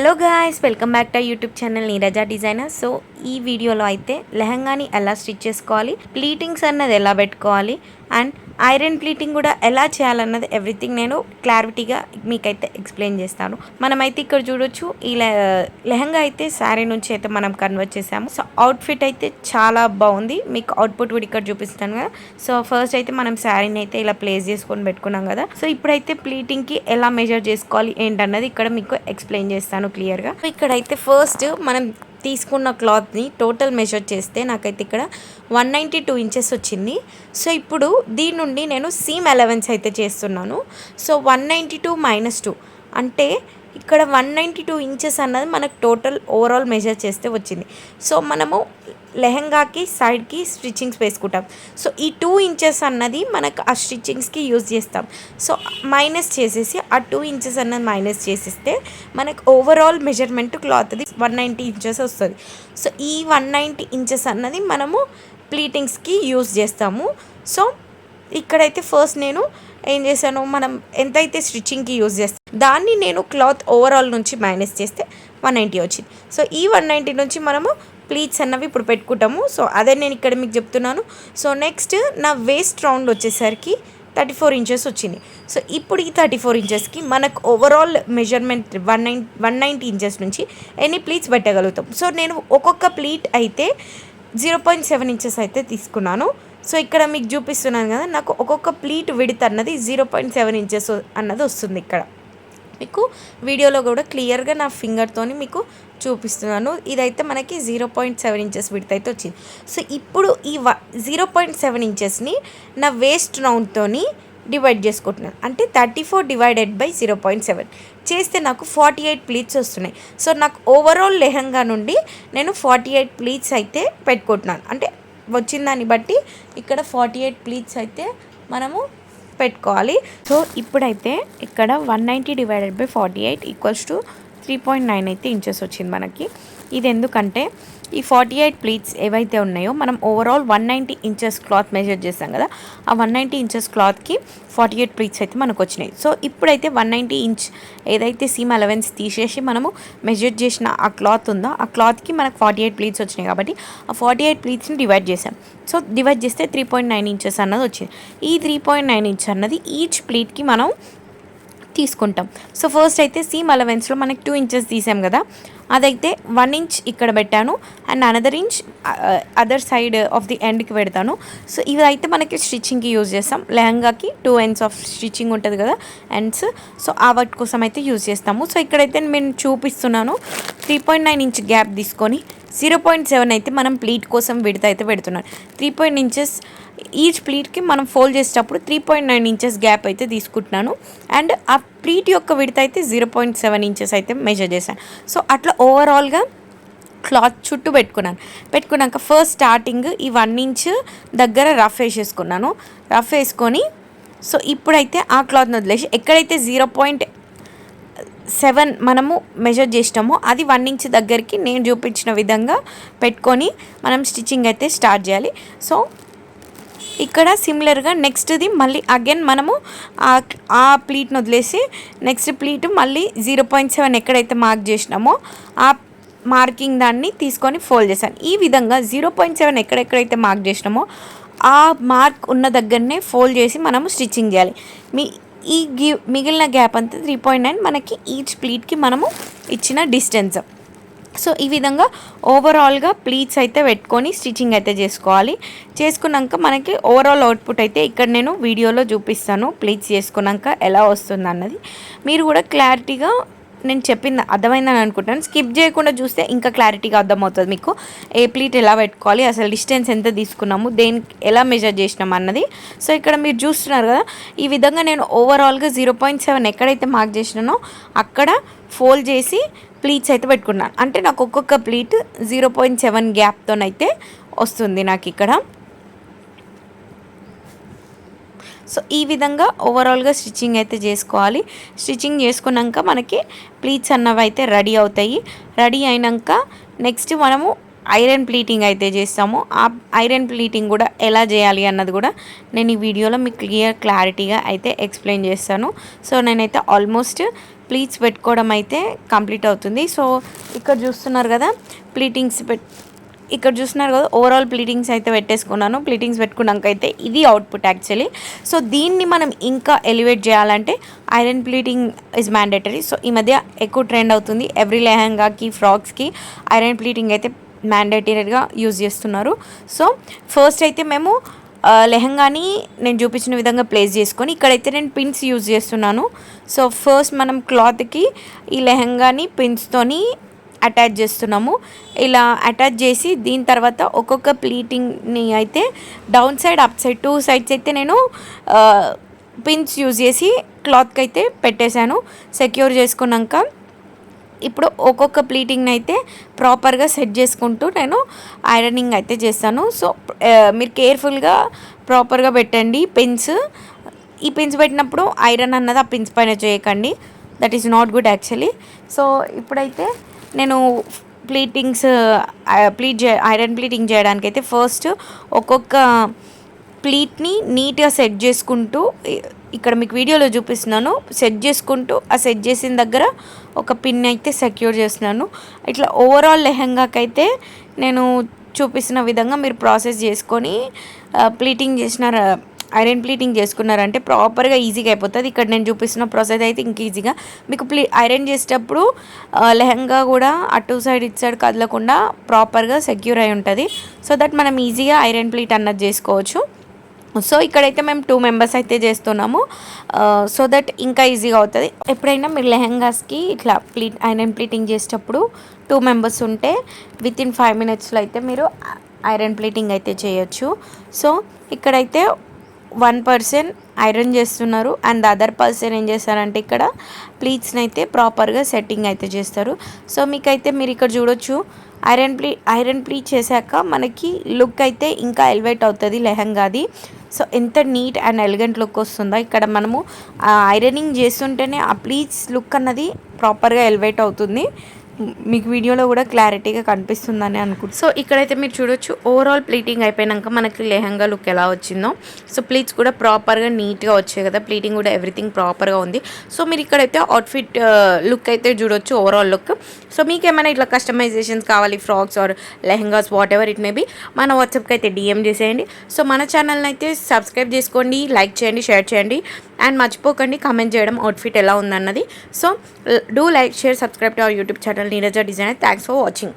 Hello guys, welcome back to YouTube channel Neeraja designer. So ఈ వీడియోలో అయితే లెహంగాని ఎలా స్టిచ్ చేసుకోవాలి, ప్లీటింగ్స్ అన్నది ఎలా పెట్టుకోవాలి అండ్ ఐరన్ ప్లీటింగ్ కూడా ఎలా చేయాలన్నది ఎవ్రీథింగ్ నేను క్లారిటీగా మీకైతే ఎక్స్ప్లెయిన్ చేస్తాను. మనమైతే ఇక్కడ చూడొచ్చు, ఈ లెహంగా అయితే శారీ నుంచి అయితే మనం కన్వర్ట్ చేసాము. సో అవుట్ఫిట్ అయితే చాలా బాగుంది. మీకు అవుట్పుట్ కూడా ఇక్కడ చూపిస్తాను కదా. సో ఫస్ట్ అయితే మనం శారీని అయితే ఇలా ప్లేస్ చేసుకొని పెట్టుకున్నాం కదా. సో ఇప్పుడైతే ప్లీటింగ్కి ఎలా మెజర్ చేసుకోవాలి ఏంటన్నది ఇక్కడ మీకు ఎక్స్ప్లెయిన్ చేస్తాను క్లియర్గా. ఇక్కడైతే ఫస్ట్ మనం తీసుకున్న క్లాత్ని టోటల్ మెజర్ చేస్తే నాకైతే ఇక్కడ 192 ఇంచెస్ వచ్చింది. సో ఇప్పుడు దీని నుండి నేను సీమ్ అలవెన్స్ అయితే చేస్తున్నాను. సో 192 - 2 అంటే ఇక్కడ 192 ఇంచెస్ అన్నది మనకు టోటల్ ఓవరాల్ మెజర్ చేస్తే వచ్చింది. సో మనము లెహంగాకి సైడ్కి స్టిచ్చింగ్స్ వేసుకుంటాం. సో ఈ 2 ఇంచెస్ అన్నది మనకు ఆ స్టిచ్చింగ్స్కి యూజ్ చేస్తాం. సో మైనస్ చేసేసి ఆ 2 ఇంచెస్ అన్నది మైనస్ చేసేస్తే మనకు ఓవరాల్ మెజర్మెంట్ క్లాత్ అది 190 ఇంచెస్ వస్తుంది. సో ఈ 190 ఇంచెస్ అన్నది మనము ప్లీటింగ్స్కి యూజ్ చేస్తాము. సో ఇక్కడైతే ఫస్ట్ నేను ఏం చేశాను, మనం ఎంతైతే స్టిచ్చింగ్కి యూజ్ చేస్తాం దాన్ని నేను క్లాత్ ఓవరాల్ నుంచి మైనస్ చేస్తే 190 వచ్చింది. సో ఈ 190 నుంచి మనము ప్లీట్స్ అన్నవి ఇప్పుడు పెట్టుకుంటాము. సో అదే నేను ఇక్కడ మీకు చెప్తున్నాను. సో నెక్స్ట్ నా వేస్ట్ రౌండ్ వచ్చేసరికి 34 ఇంచెస్ వచ్చింది. సో ఇప్పుడు ఈ 34 ఇంచెస్కి మనకు ఓవరాల్ మెజర్మెంట్ 190 ఇంచెస్ నుంచి ఎన్ని ప్లీట్స్ పెట్టగలుగుతాం. సో నేను ఒక్కొక్క ప్లీట్ అయితే 0.7 ఇంచెస్ అయితే తీసుకున్నాను. సో ఇక్కడ మీకు చూపిస్తున్నాను కదా, నాకు ఒక్కొక్క ప్లీట్ విడ్త్ అన్నది 0.7 ఇంచెస్ అన్నది వస్తుంది. ఇక్కడ మీకు వీడియోలో కూడా క్లియర్గా నా ఫింగర్తోని మీకు చూపిస్తున్నాను. ఇదైతే మనకి 0.7 ఇంచెస్ విడ్త్ అయితే వచ్చింది. సో ఇప్పుడు ఈ 0.7 ఇంచెస్ని నా వేస్ట్ రౌండ్తోని డివైడ్ చేసుకుంటున్నాను. అంటే 34 డివైడెడ్ బై 0.7 చేస్తే నాకు 48 ప్లీట్స్ వస్తున్నాయి. సో నాకు ఓవరాల్ లెహంగా నుండి నేను 48 ప్లీట్స్ అయితే పెట్టుకుంటున్నాను. అంటే వచ్చిన దాన్ని బట్టి ఇక్కడ 48 ప్లీట్స్ అయితే మనము పెట్టుకోవాలి. సో ఇప్పుడైతే ఇక్కడ 190 డివైడెడ్ బై 48 = 3.9 అయితే ఇంచెస్ వచ్చింది మనకి. ఇది ఎందుకంటే ఈ 48 ప్లీట్స్ ఏవైతే ఉన్నాయో మనం ఓవరాల్ 190 ఇంచెస్ క్లాత్ మెజర్ చేస్తాం కదా, ఆ 190 ఇంచెస్ క్లాత్కి 48 ప్లీట్స్ అయితే మనకు వచ్చినాయి. సో ఇప్పుడైతే 190 ఇంచ్ ఏదైతే సీమ్ అలవెన్స్ తీసేసి మనము మెజర్ చేసిన ఆ క్లాత్ ఉందో ఆ క్లాత్కి మనకు 48 ప్లీట్స్ వచ్చినాయి కాబట్టి ఆ 48 ప్లీట్స్ని డివైడ్ చేసాం. సో డివైడ్ చేస్తే 3.9 ఇంచెస్ అన్నది వచ్చింది. ఈ 3.9 ఇంచ్ అన్నది ఈచ్ ప్లీట్కి మనం తీసుకుంటాం. సో ఫస్ట్ అయితే సీమ్ అలవెన్స్లో మనకి 2 ఇంచెస్ తీసాం కదా, అదైతే 1 ఇంచ్ ఇక్కడ పెట్టాను and another inch other side of the ఎండ్కి పెడతాను. సో ఇవైతే మనకి స్టిచ్చింగ్కి యూజ్ చేస్తాం. లెహంగాకి 2 ends ఆఫ్ స్టిచ్చింగ్ ఉంటుంది కదా, ఎండ్స్. సో ఆ వాటి కోసం అయితే యూజ్ చేస్తాము. సో ఇక్కడైతే నేను చూపిస్తున్నాను, 3.9 ఇంచ్ గ్యాప్ తీసుకొని 0.7 అయితే మనం ప్లీట్ కోసం విడత అయితే పెడుతున్నాను. 3.9 ఇంచెస్ ఈచ్ ప్లీట్కి మనం ఫోల్డ్ చేసేటప్పుడు 3.9 ఇంచెస్ గ్యాప్ అయితే తీసుకుంటున్నాను. అండ్ ఆ ప్లీట్ యొక్క విడత అయితే 0.7 ఇంచెస్ అయితే మెజర్ చేశాను. సో అట్లా ఓవరాల్గా క్లాత్ చుట్టూ పెట్టుకున్నాక ఫస్ట్ స్టార్టింగ్ ఈ 1 ఇంచ్ దగ్గర రఫ్ వేసేసుకున్నాను. రఫ్ వేసుకొని సో ఇప్పుడైతే ఆ క్లాత్ని వదిలేసి ఎక్కడైతే 0.7 మనము మెజర్ చేసినామో అది 1 ఇంచ్ దగ్గరికి నేను చూపించిన విధంగా పెట్టుకొని మనం స్టిచ్చింగ్ అయితే స్టార్ట్ చేయాలి. సో ఇక్కడ సిమిలర్గా నెక్స్ట్ది మళ్ళీ అగైన్ మనము ఆ ప్లీట్ని వదిలేసి నెక్స్ట్ ప్లీట్ మళ్ళీ 0.7 ఎక్కడైతే మార్క్ చేసినామో ఆ మార్కింగ్ దాన్ని తీసుకొని ఫోల్డ్ చేశాను. ఈ విధంగా 0.7 ఎక్కడెక్కడైతే మార్క్ చేసినామో ఆ మార్క్ ఉన్న దగ్గరనే ఫోల్డ్ చేసి మనము స్టిచ్చింగ్ చేయాలి. మిగిలిన గ్యాప్ అంతా 3.9 మనకి ఈచ్ ప్లీట్కి మనము ఇచ్చిన డిస్టెన్స్. సో ఈ విధంగా ఓవరాల్గా ప్లీట్స్ అయితే పెట్టుకొని స్టిచ్చింగ్ అయితే చేసుకోవాలి. చేసుకున్నాక మనకి ఓవరాల్ అవుట్పుట్ అయితే ఇక్కడ నేను వీడియోలో చూపిస్తాను. ప్లీట్స్ చేసుకున్నాక ఎలా వస్తుంది అన్నది మీరు కూడా క్లారిటీగా నేను చెప్పింది అర్థమైందని అనుకుంటాను. స్కిప్ చేయకుండా చూస్తే ఇంకా క్లారిటీగా అర్థమవుతుంది మీకు ఏ ప్లీట్ ఎలా పెట్టుకోవాలి, అసలు డిస్టెన్స్ ఎంత తీసుకున్నాము, దేనికి ఎలా మెజర్ చేసినాము అన్నది. సో ఇక్కడ మీరు చూస్తున్నారు కదా, ఈ విధంగా నేను ఓవరాల్గా 0.7 ఎక్కడైతే మార్క్ చేసినానో అక్కడ ఫోల్డ్ చేసి ప్లీట్స్ అయితే పెట్టుకున్నాను. అంటే నాకు ఒక్కొక్క ప్లీట్ 0.7 గ్యాప్తోనైతే వస్తుంది నాకు ఇక్కడ. సో ఈ విధంగా ఓవరాల్గా స్టిచ్చింగ్ అయితే చేసుకోవాలి. స్టిచ్చింగ్ చేసుకున్నాక మనకి ప్లీట్స్ అన్నవి అయితే రెడీ అవుతాయి. రెడీ అయినాక నెక్స్ట్ మనము ఐరన్ ప్లీటింగ్ అయితే చేస్తాము. ఆ ఐరన్ ప్లీటింగ్ కూడా ఎలా చేయాలి అన్నది కూడా నేను ఈ వీడియోలో మీకు క్లారిటీగా అయితే ఎక్స్ప్లెయిన్ చేస్తాను. సో నేనైతే ఆల్మోస్ట్ ప్లీట్స్ పెట్టుకోవడం అయితే కంప్లీట్ అవుతుంది. సో ఇక్కడ చూస్తున్నారు కదా ఓవరాల్ ప్లీటింగ్స్ అయితే పెట్టేసుకున్నాను. ప్లీటింగ్స్ పెట్టుకున్నాక అయితే ఇది అవుట్పుట్ యాక్చువల్లీ. సో దీన్ని మనం ఇంకా ఎలివేట్ చేయాలంటే iron pleating is mandatory. So ఈ మధ్య ఎక్కువ ట్రెండ్ అవుతుంది. ఎవ్రీ లెహంగాకి, ఫ్రాక్స్కి ఐరన్ ప్లీటింగ్ అయితే మ్యాండేటరీగా యూజ్ చేస్తున్నారు. సో ఫస్ట్ అయితే మేము లెహంగాని నేను చూపించిన విధంగా ప్లేస్ చేసుకొని ఇక్కడైతే నేను పిన్స్ యూజ్ చేస్తున్నాను. సో ఫస్ట్ మనం క్లాత్కి ఈ లెహంగాని పిన్స్తోని అటాచ్ చేస్తున్నాము. ఇలా అటాచ్ చేసి దీని తర్వాత ఒక్కొక్క ప్లీటింగ్ని అయితే down side, up side 2 sides అయితే నేను పిన్స్ యూజ్ చేసి క్లాత్కి అయితే పెట్టేశాను. సెక్యూర్ చేసుకున్నాక ఇప్పుడు ఒక్కొక్క ప్లీటింగ్ని అయితే ప్రాపర్గా సెట్ చేసుకుంటూ నేను ఐరనింగ్ అయితే చేస్తాను. సో మీరు కేర్ఫుల్గా ప్రాపర్గా పెట్టండి పిన్స్. ఈ పిన్స్ పెట్టినప్పుడు ఐరన్ అన్నది ఆ పిన్స్ పైన చేయకండి. That is not good actually. So ఇప్పుడైతే నేను ఐరన్ ప్లీటింగ్ చేయడానికి అయితే ఫస్ట్ ఒక్కొక్క ప్లీట్ని నీట్గా సెట్ చేసుకుంటూ, ఇక్కడ మీకు వీడియోలో చూపిస్తున్నాను, సెట్ చేసుకుంటూ ఆ సెట్ చేసిన దగ్గర ఒక పిన్ అయితే సెక్యూర్ చేస్తున్నాను. ఇట్లా ఓవరాల్ లెహంగాకైతే నేను చూపిస్తున్న విధంగా మీరు ప్రాసెస్ చేసుకొని ఐరన్ ప్లీటింగ్ చేసుకున్నారంటే ప్రాపర్గా ఈజీగా అయిపోతుంది. ఇక్కడ నేను చూపిస్తున్న ప్రాసెస్ అయితే ఇంక ఈజీగా మీకు ఐరన్ చేసేటప్పుడు లెహంగా కూడా అటు సైడ్ ఇటు సైడ్ కదలకుండా ప్రాపర్గా సెక్యూర్ అయి ఉంటుంది. సో దట్ మనం ఈజీగా ఐరన్ ప్లీట్ అన్నది చేసుకోవచ్చు. సో ఇక్కడైతే మేము 2 మెంబర్స్ అయితే చేస్తున్నాము. సో దట్ ఇంకా ఈజీగా అవుతుంది. ఎప్పుడైనా మీరు లెహంగాస్కి ఇట్లా ఐరన్ ప్లీటింగ్ చేసేటప్పుడు 2 మెంబర్స్ ఉంటే వితిన్ 5 మినిట్స్లో అయితే మీరు ఐరన్ ప్లీటింగ్ అయితే చేయొచ్చు. సో ఇక్కడైతే 1 పర్సన్ ఐరన్ చేస్తున్నారు అండ్ ద అదర్ పర్సన్ ఏం చేస్తారంటే ఇక్కడ ప్లీట్స్ని అయితే ప్రాపర్గా సెట్టింగ్ అయితే చేస్తారు. సో మీకైతే మీరు ఇక్కడ చూడొచ్చు ఐరన్ ప్లీట్ చేశాక మనకి లుక్ అయితే ఇంకా ఎలివేట్ అవుతుంది లెహంగాది. సో ఎంత నీట్ అండ్ ఎలిగెంట్ లుక్ వస్తుందో. ఇక్కడ మనము ఐరనింగ్ చేస్తుంటేనే ఆ ప్లీట్స్ లుక్ అన్నది ప్రాపర్గా ఎలివేట్ అవుతుంది. మీకు వీడియోలో కూడా క్లారిటీగా కనిపిస్తుందని అనుకుంటున్నాను. సో ఇక్కడైతే మీరు చూడొచ్చు ఓవరాల్ ప్లీటింగ్ అయిపోయాక మనకి లెహంగా లుక్ ఎలా వచ్చిందో. సో ప్లీట్స్ కూడా ప్రాపర్గా నీట్గా వచ్చాయి కదా, ప్లీటింగ్ కూడా ఎవ్రీథింగ్ ప్రాపర్గా ఉంది. సో మీరు ఇక్కడైతే అవుట్ఫిట్ లుక్ అయితే చూడొచ్చు ఓవరాల్ లుక్. సో మీకు ఏమైనా ఇట్లా కస్టమైజేషన్స్ కావాలి, frocks or lehengas whatever it may be, మన వాట్సాప్కి అయితే డిఎం చేసేయండి. సో మన ఛానల్ని అయితే సబ్స్క్రైబ్ చేసుకోండి, లైక్ చేయండి, షేర్ చేయండి అండ్ మర్చిపోకండి కామెంట్ చేయడం అవుట్ఫిట్ ఎలా ఉందన్నది. So do like, share, subscribe to our YouTube channel Neeraja designer. Thanks for watching.